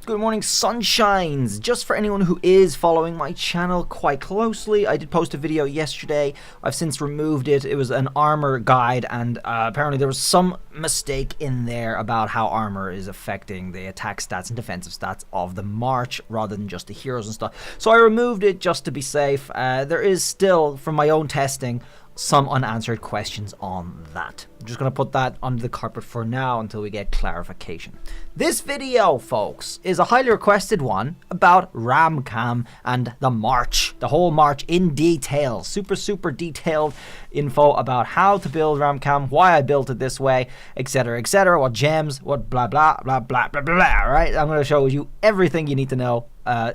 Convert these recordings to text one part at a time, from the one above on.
Good morning, sunshines. Just for anyone who is following my channel quite closely, I did post a video yesterday. I've since removed it. It was an armor guide, and apparently there was some mistake in there about how armor is affecting the attack stats and defensive stats of the March rather than just the heroes and stuff. So I removed it just to be safe. There is still, from my own testing, some unanswered questions on that. I'm just going to put that under the carpet for now until we get clarification. This video, folks, is a highly requested one about Ramcam and the March. The whole March in detail. Super detailed info about how to build Ramcam, why I built it this way, etc, etc, what gems, what blah blah blah blah blah blah, right? I'm going to show you everything you need to know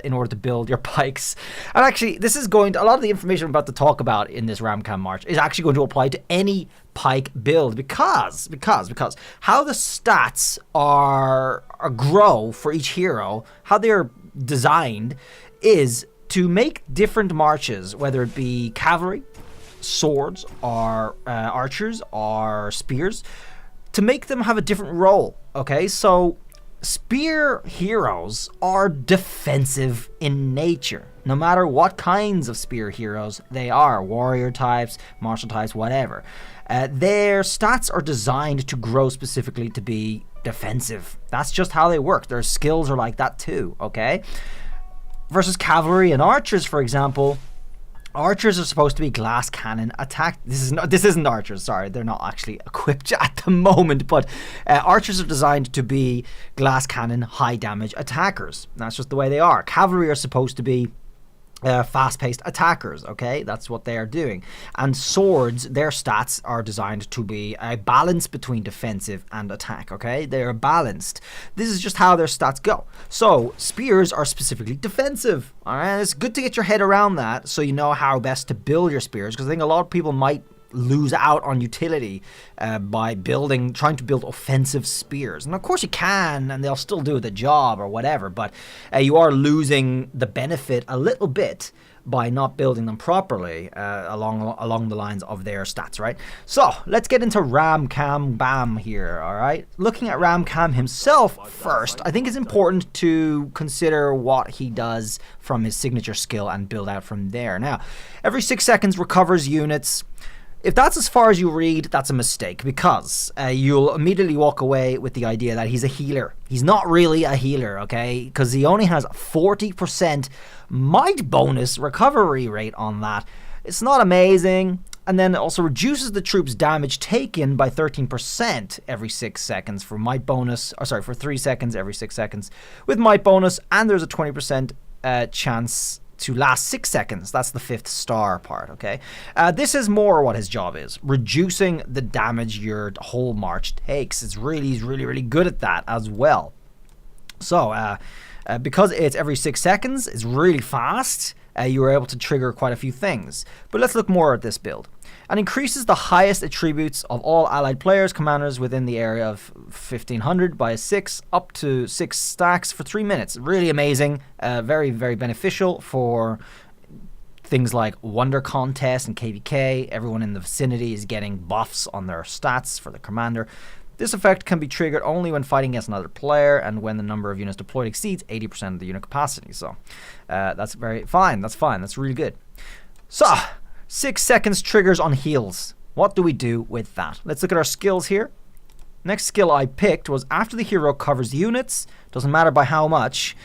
in order to build your pikes. And actually, this is going to, a lot of the information I'm about to talk about in this Ramcam March is actually going to apply to any pike build because how the stats are grow for each hero, how they're designed is to make different marches, whether it be cavalry, swords, or archers, or spears, to make them have a different role. Okay, so spear heroes are defensive in nature, no matter what kinds of spear heroes they are, warrior types, martial types, whatever. Their stats are designed to grow specifically to be defensive. That's just how they work. Their skills are like that too, okay? Versus cavalry and archers, for example, archers are supposed to be glass cannon attack. This isn't archers, sorry, they're not actually equipped at the moment, but archers are designed to be glass cannon high damage attackers. That's just the way they are. Cavalry are supposed to be fast-paced attackers, okay? That's what they are doing. And swords, their stats are designed to be a balance between defensive and attack, okay? They are balanced. This is just how their stats go. So spears are specifically defensive, all right? It's good to get your head around that so you know how best to build your spears, because I think a lot of people might lose out on utility by trying to build offensive spears. And of course you can, and they'll still do the job or whatever, but you are losing the benefit a little bit by not building them properly along the lines of their stats, right? So let's get into Ramcam Bam here, all right? Looking at Ramcam himself first, I think it's important to consider what he does from his signature skill and build out from there. Now, every 6 seconds recovers units. If that's as far as you read, that's a mistake, because you'll immediately walk away with the idea that he's a healer. He's not really a healer, okay? Because he only has 40% might bonus recovery rate on that. It's not amazing. And then it also reduces the troops' damage taken by 13% every 6 seconds for might bonus, or sorry, for 3 seconds every 6 seconds with might bonus, and there's a 20% chance to last 6 seconds. That's the 5th star part, okay? This is more what his job is, reducing the damage your whole march takes. He's really good at that as well. So, because it's every 6 seconds, it's really fast, you are able to trigger quite a few things. But let's look more at this build. And increases the highest attributes of all allied players, commanders within the area of 1500 by 6, up to 6 stacks for 3 minutes. Really amazing, very beneficial for things like Wonder Contest and KVK. Everyone in the vicinity is getting buffs on their stats for the commander. This effect can be triggered only when fighting against another player and when the number of units deployed exceeds 80% of the unit capacity. So that's very fine. That's fine. That's really good. So 6 seconds triggers on heals. What do we do with that? Let's look at our skills here. Next skill I picked was after the hero covers units, doesn't matter by how much,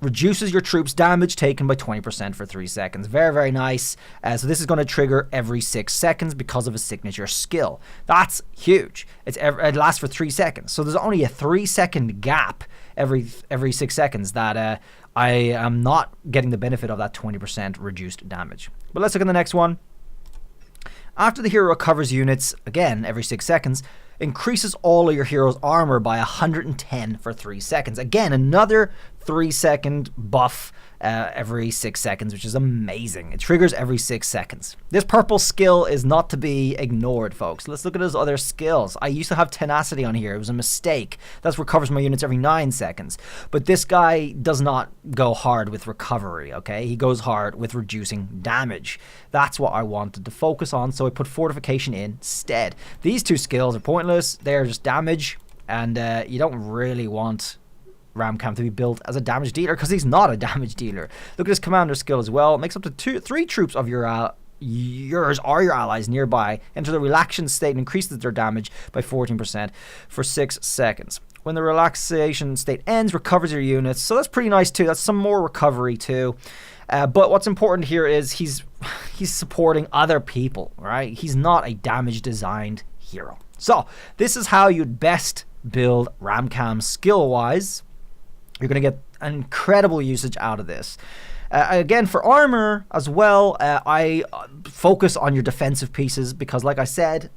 reduces your troops' damage taken by 20% for 3 seconds. Very nice. So this is going to trigger every 6 seconds because of a signature skill. That's huge. It lasts for 3 seconds. So there's only a 3-second gap every 6 seconds that I am not getting the benefit of that 20% reduced damage. But let's look at the next one. After the hero recovers units, again, every 6 seconds, increases all of your hero's armor by 110 for 3 seconds. Again, another 3-second buff every 6 seconds, which is amazing. It triggers every 6 seconds. This purple skill is not to be ignored, folks. Let's look at his other skills. I used to have tenacity on here. It was a mistake. That recovers my units every 9 seconds. But this guy does not go hard with recovery, okay? He goes hard with reducing damage. That's what I wanted to focus on, so I put fortification in instead. These two skills are pointless. They're just damage, and you don't really want Ramcam to be built as a damage dealer, because he's not a damage dealer. Look at his commander skill as well. It makes up to 3 troops of yours or your allies nearby enter the relaxation state and increases their damage by 14% for 6 seconds. When the relaxation state ends, recovers your units. So that's pretty nice too. That's some more recovery too. But what's important here is he's supporting other people, right? He's not a damage designed hero. So this is how you'd best build Ramcam skill wise. You're going to get an incredible usage out of this. Again, for armor as well, I focus on your defensive pieces because, like I said,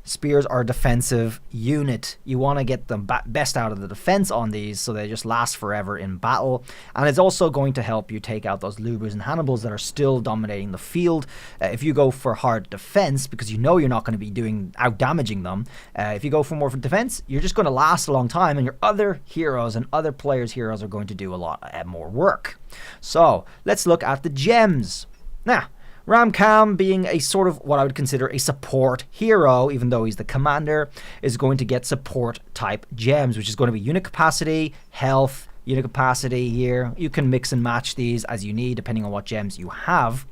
spears are a defensive unit. You want to get the best out of the defense on these so they just last forever in battle. And it's also going to help you take out those Lubus and Hannibals that are still dominating the field. If you go for hard defense, because you know you're not going to be out damaging them, if you go for more for defense, you're just going to last a long time, and your other heroes and other players' heroes are going to do a lot more work. So let's look at the gems. Now, Ramcam, being a sort of what I would consider a support hero, even though he's the commander, is going to get support type gems, which is going to be unit capacity, health, unit capacity here. You can mix and match these as you need depending on what gems you have.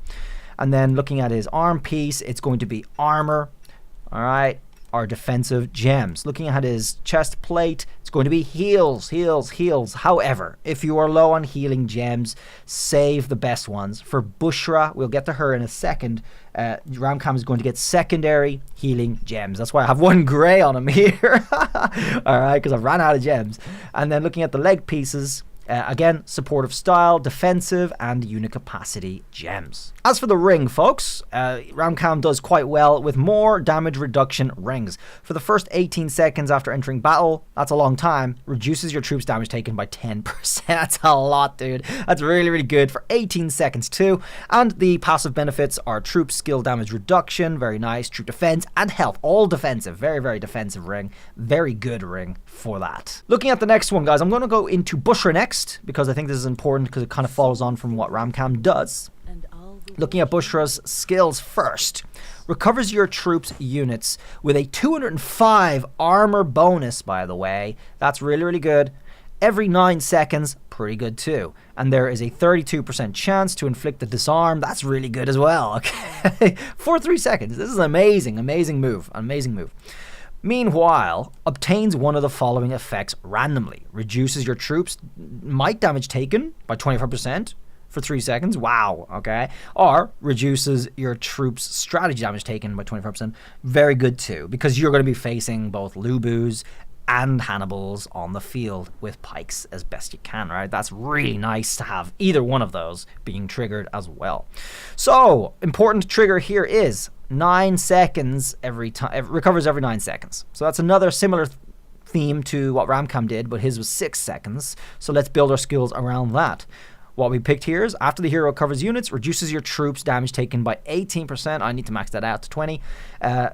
And then looking at his arm piece, it's going to be armor, all right, our defensive gems. Looking at his chest plate, it's going to be heals. However, if you are low on healing gems, save the best ones. For Bushra, we'll get to her in a second, Ramcam is going to get secondary healing gems. That's why I have 1 gray on him here. Alright, because I've ran out of gems. And then looking at the leg pieces, again, supportive style, defensive, and unit capacity gems. As for the ring, folks, Ramcam does quite well with more damage reduction rings. For the first 18 seconds after entering battle, that's a long time, reduces your troops' damage taken by 10%. That's a lot, dude. That's really, really good for 18 seconds too. And the passive benefits are troop skill damage reduction, very nice, troop defense, and health, all defensive. Very, very defensive ring. Very good ring for that. Looking at the next one, guys, I'm going to go into Bushra next, because I think this is important because it kind of follows on from what Ramcam does. Looking at Bushra's skills first. Recovers your troops' units with a 205 armor bonus, by the way. That's really, really good. Every 9 seconds, pretty good too. And there is a 32% chance to inflict the disarm. That's really good as well. Okay, for 3 seconds. This is an amazing, amazing move. Amazing move. Meanwhile, obtains one of the following effects randomly. Reduces your troops' might damage taken by 25% for 3 seconds. Wow, okay. Or reduces your troops' strategy damage taken by 25%. Very good too, because you're going to be facing both Lubus and Hannibals on the field with pikes as best you can, right? That's really nice to have either one of those being triggered as well. So, important trigger here is 9 seconds every time. It recovers every 9 seconds. So that's another similar theme to what Ramcam did, but his was 6 seconds. So let's build our skills around that. What we picked here is after the hero recovers units, reduces your troops' damage taken by 18%. I need to max that out to 20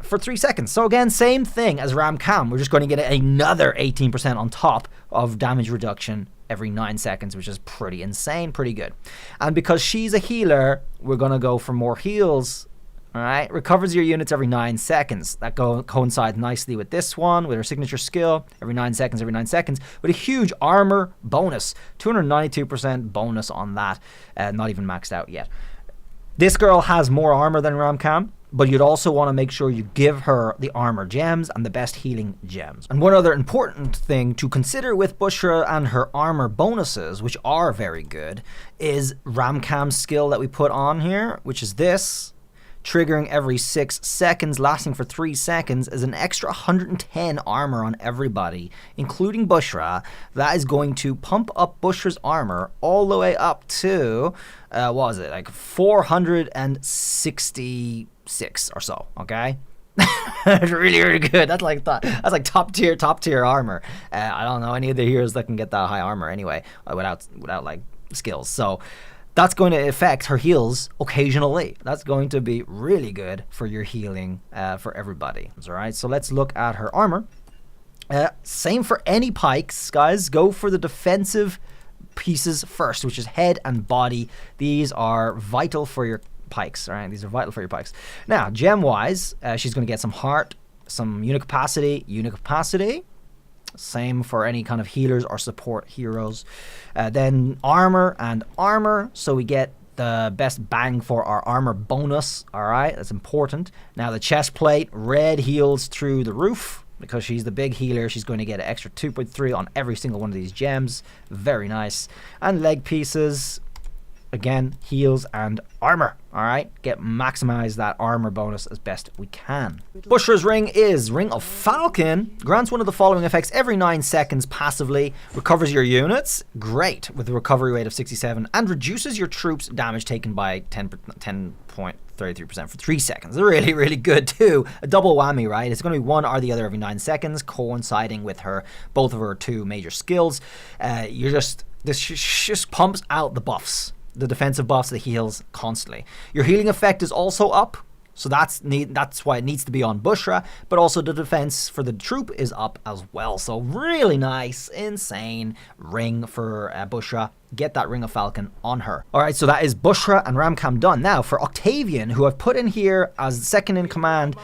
for 3 seconds. So again, same thing as Ramcam. We're just going to get another 18% on top of damage reduction every 9 seconds, which is pretty insane, pretty good. And because she's a healer, we're going to go for more heals. All right, recovers your units every 9 seconds. That coincides nicely with this one, with her signature skill, every 9 seconds, with a huge armor bonus, 292% bonus on that, not even maxed out yet. This girl has more armor than Ramcam, but you'd also want to make sure you give her the armor gems and the best healing gems. And one other important thing to consider with Bushra and her armor bonuses, which are very good, is Ramcam's skill that we put on here, which is this. Triggering every 6 seconds, lasting for 3 seconds, is an extra 110 armor on everybody, including Bushra. That is going to pump up Bushra's armor all the way up to, what was it, like 466 or so, okay? That's really, really good. That's like top tier armor. I don't know any of the heroes that can get that high armor anyway, without like skills. So that's going to affect her heals occasionally. That's going to be really good for your healing for everybody. All right, so let's look at her armor. Same for any pikes, guys. Go for the defensive pieces first, which is head and body. These are vital for your pikes. All right, these are vital for your pikes. Now, gem-wise, she's going to get some heart, some unit capacity, Same for any kind of healers or support heroes. Then armor and armor, so we get the best bang for our armor bonus. Alright, that's important. Now the chest plate, red heals through the roof. Because she's the big healer, she's going to get an extra 2.3 on every single one of these gems. Very nice. And leg pieces, again, heals and armor. Alright, maximize that armor bonus as best we can. Bushra's ring is Ring of Falcon. Grants one of the following effects every 9 seconds passively. Recovers your units, great, with a recovery rate of 67. And reduces your troops' damage taken by 10.33% for 3 seconds. Really, really good too. A double whammy, right? It's going to be one or the other every 9 seconds, coinciding with both of her 2 major skills. This just pumps out the buffs. The defensive buffs, the heals constantly. Your healing effect is also up, so that's why it needs to be on Bushra, but also the defense for the troop is up as well. So really nice, insane ring for Bushra. Get that Ring of Falcon on her. Alright, so that is Bushra and Ramcam done. Now for Octavian, who I've put in here as second in command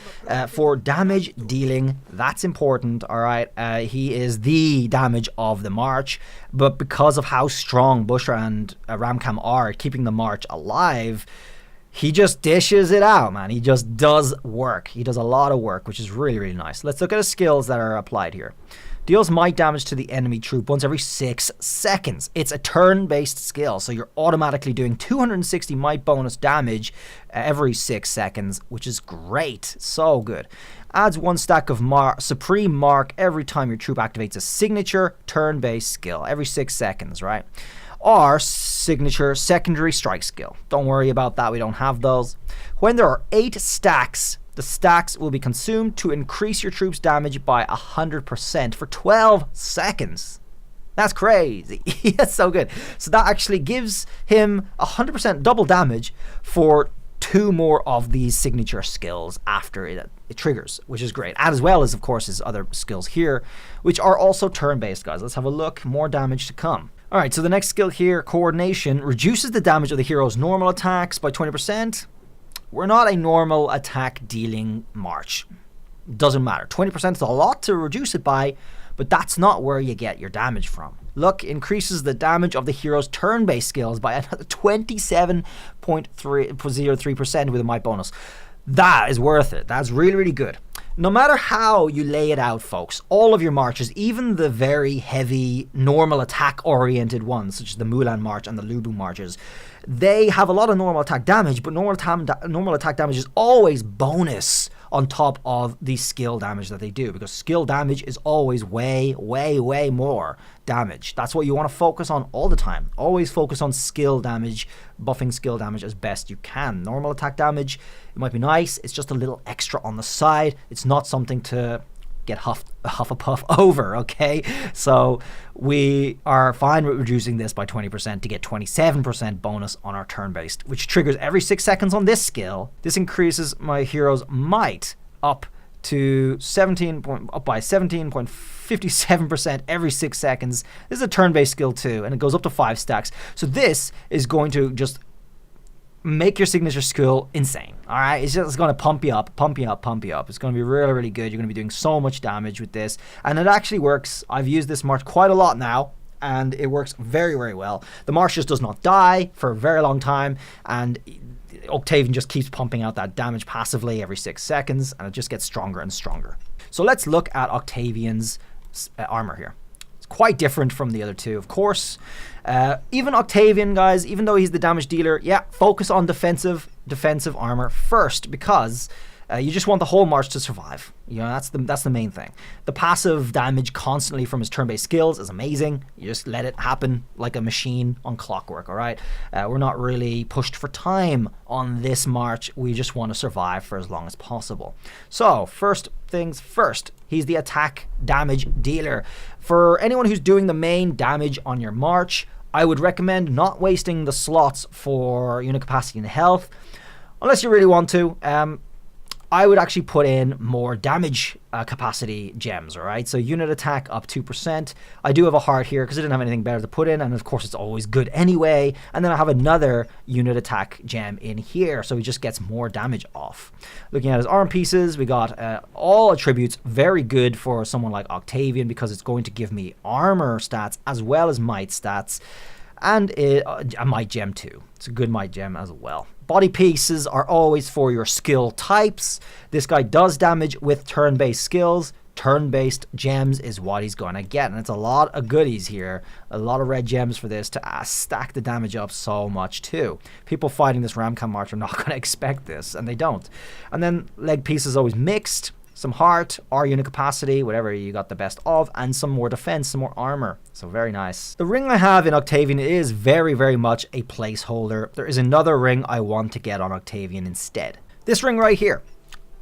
for damage dealing. That's important, alright. He is the damage of the march, but because of how strong Bushra and Ramcam are at keeping the march alive, he just dishes it out, man. He just does work. He does a lot of work, which is really, really nice. Let's look at the skills that are applied here. Deals might damage to the enemy troop once every 6 seconds. It's a turn-based skill, so you're automatically doing 260 might bonus damage every 6 seconds, which is great. So good. Adds 1 stack of Supreme Mark every time your troop activates a signature turn-based skill, every 6 seconds, right? Or signature secondary strike skill. Don't worry about that, we don't have those. When there are 8 stacks, the stacks will be consumed to increase your troops' damage by 100% for 12 seconds. That's crazy. That's so good. So that actually gives him 100% double damage for 2 more of these signature skills after it triggers, which is great. And as well as, of course, his other skills here, which are also turn-based, guys. Let's have a look. More damage to come. Alright, so the next skill here, Coordination, reduces the damage of the hero's normal attacks by 20%. We're not a normal attack dealing march. Doesn't matter. 20% is a lot to reduce it by, but that's not where you get your damage from. Look, increases the damage of the hero's turn-based skills by another 27.03% with a might bonus. That is worth it. That's really, really good. No matter how you lay it out, folks, all of your marches, even the very heavy, normal attack-oriented ones, such as the Mulan March and the Lubu marches, they have a lot of normal attack damage, but normal attack damage is always bonus on top of the skill damage that they do, because skill damage is always way, way, way more damage. That's what you want to focus on all the time. Always focus on skill damage, buffing skill damage as best you can. Normal attack damage, it might be nice, it's just a little extra on the side. It's not something to get huff a puff over, okay? So we are fine with reducing this by 20% to get 27% bonus on our turn-based, which triggers every 6 seconds on this skill. This increases my hero's might up by 17.57% every 6 seconds. This is a turn-based skill too, and it goes up to 5 stacks. So this is going to just make your signature skill insane. All right, it's just going to pump you up, pump you up, pump you up. It's going to be really, really good. You're going to be doing so much damage with this, and it actually works. I've used this march quite a lot now, and it works very, very well. The march just does not die for a very long time, and Octavian just keeps pumping out that damage passively every 6 seconds, and it just gets stronger and stronger. So let's look at Octavian's armor here. It's quite different from the other two, of course. Even Octavian, guys, even though he's the damage dealer, yeah, focus on defensive armor first, because you just want the whole march to survive. You know, that's the main thing. The passive damage constantly from his turn-based skills is amazing. You just let it happen like a machine on clockwork, all right? We're not really pushed for time on this march. We just want to survive for as long as possible. So, first things first, he's the attack damage dealer. For anyone who's doing the main damage on your march, I would recommend not wasting the slots for unit capacity and health, unless you really want to. I would actually put in more damage capacity gems, all right? So unit attack up 2%. I do have a heart here because I didn't have anything better to put in, and of course it's always good anyway. And then I have another unit attack gem in here, so he just gets more damage off. Looking at his arm pieces, we got all attributes, very good for someone like Octavian because it's going to give me armor stats as well as might stats, and a might gem too. It's a good might gem as well. Body pieces are always for your skill types. This guy does damage with turn-based skills. Turn-based gems is what he's going to get, and it's a lot of goodies here. A lot of red gems for this to stack the damage up so much too. People fighting this Ramcam March are not going to expect this, and they don't. And then leg pieces always mixed. Some heart, R unit capacity, whatever you got the best of, and some more defense, some more armor. So very nice. The ring I have in Octavian is very, very much a placeholder. There is another ring I want to get on Octavian instead. This ring right here,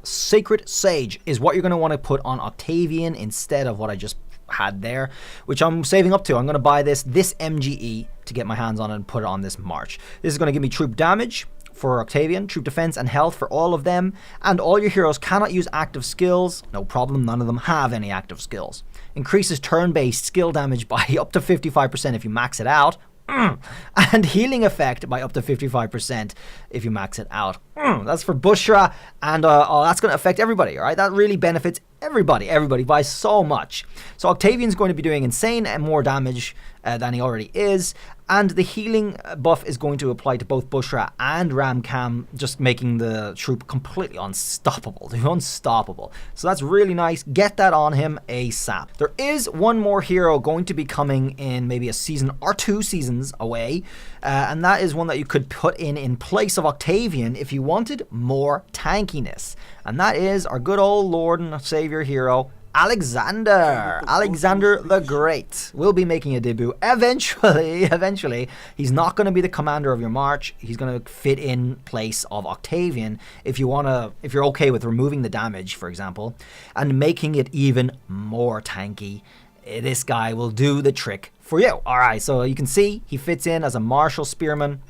Sacred Sage, is what you're going to want to put on Octavian instead of what I just had there, which I'm saving up to. I'm going to buy this MGE to get my hands on it and put it on this March. This is going to give me troop damage for Octavian, troop defense and health for all of them, and all your heroes cannot use active skills. No problem, none of them have any active skills. Increases turn-based skill damage by up to 55% if you max it out. And healing effect by up to 55% if you max it out. That's for Bushra, and that's going to affect everybody, all right? That really benefits everybody by so much. So Octavian's going to be doing insane and more damage than he already is, and the healing buff is going to apply to both Bushra and Ramcam, just making the troop completely unstoppable. They're unstoppable. So that's really nice. Get that on him ASAP. There is one more hero going to be coming in maybe a season or 2 seasons away, and that is one that you could put in place of Octavian if you wanted more tankiness. And that is our good old Lord and Savior hero, Alexander the Great will be making a debut eventually. He's not going to be the commander of your march. He's going to fit in place of Octavian if you're okay with removing the damage, for example, and making it even more tanky. This guy will do the trick for you. All right, so you can see he fits in as a martial spearman,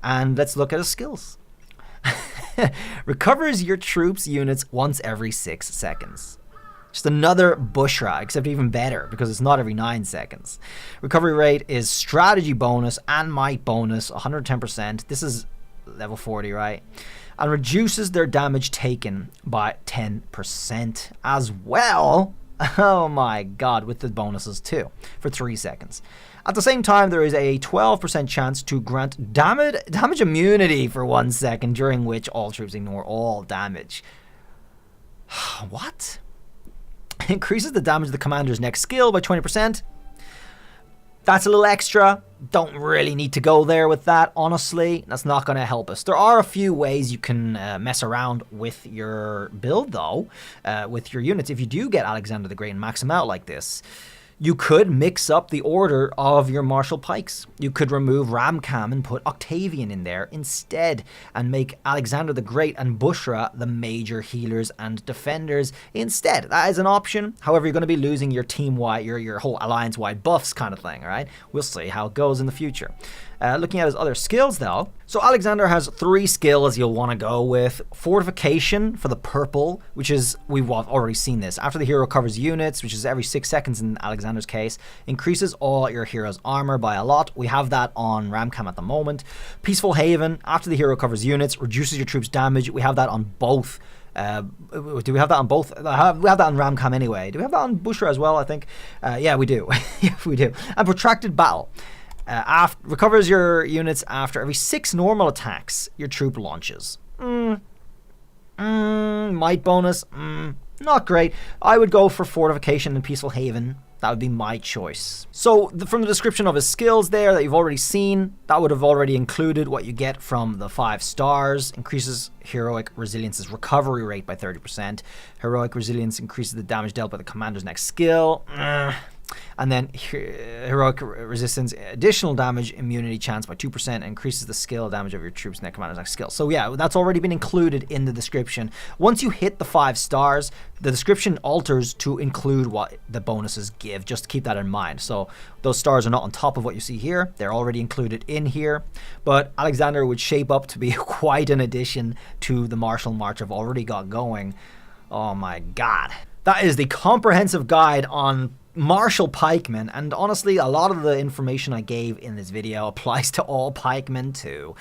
and let's look at his skills. Recovers your troops' units once every 6 seconds. Just another Bushra, except even better, because it's not every 9 seconds. Recovery rate is strategy bonus and might bonus, 110%. This is level 40, right? And reduces their damage taken by 10% as well. Oh my god, with the bonuses too, for 3 seconds. At the same time, there is a 12% chance to grant damage immunity for 1 second, during which all troops ignore all damage. What? Increases the damage of the commander's next skill by 20%. That's a little extra. Don't really need to go there with that, honestly. That's not going to help us. There are a few ways you can mess around with your build, though, with your units. If you do get Alexander the Great and max him out like this, you could mix up the order of your Marshal Pikes. You could remove Ramcam and put Octavian in there instead, and make Alexander the Great and Bushra the major healers and defenders instead. That is an option. However, you're going to be losing your team-wide, your whole alliance-wide buffs kind of thing, all right? We'll see how it goes in the future. Looking at his other skills, though. So Alexander has 3 skills you'll want to go with. Fortification for the purple, which is, we've already seen this. After the hero covers units, which is every 6 seconds in Alexander's case, increases all your hero's armor by a lot. We have that on Ramcam at the moment. Peaceful Haven, after the hero covers units, reduces your troops' damage. We have that on both. Do we have that on both? We have that on Ramcam anyway. Do we have that on Bushra as well, I think? Yeah, we do. Yeah, we do. And Protracted Battle. Recovers your units after every 6 normal attacks your troop launches. Might bonus, not great. I would go for Fortification and Peaceful Haven. That would be my choice. So from the description of his skills there that you've already seen, that would have already included what you get from the 5 stars. Increases Heroic Resilience's recovery rate by 30%. Heroic Resilience increases the damage dealt by the commander's next skill. And then Heroic Resistance, additional damage immunity chance by 2%, increases the skill damage of your troops' next commander's next skill. So yeah, that's already been included in the description. Once you hit the 5 stars, the description alters to include what the bonuses give. Just keep that in mind. So those stars are not on top of what you see here. They're already included in here. but Alexander would shape up to be quite an addition to the martial march I've already got going. Oh my god. That is the comprehensive guide on martial pikemen, and honestly a lot of the information I gave in this video applies to all pikemen too.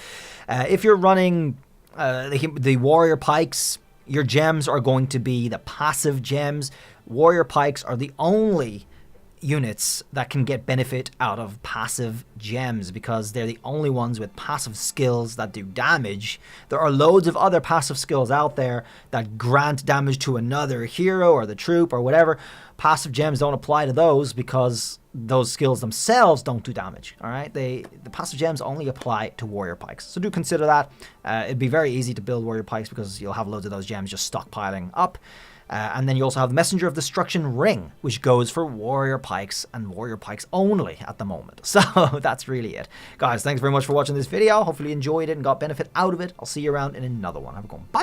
If you're running the warrior pikes, your gems are going to be the passive gems. Warrior pikes are the only units that can get benefit out of passive gems because they're the only ones with passive skills that do damage. There are loads of other passive skills out there that grant damage to another hero or the troop or whatever. Passive gems don't apply to those because those skills themselves don't do damage. All right, the passive gems only apply to warrior pikes, so do consider that. It'd be very easy to build warrior pikes because you'll have loads of those gems just stockpiling up. And then you also have the Messenger of Destruction ring, which goes for warrior pikes and warrior pikes only at the moment. So that's really it. Guys, thanks very much for watching this video. Hopefully you enjoyed it and got benefit out of it. I'll see you around in another one. Have a good one. Bye.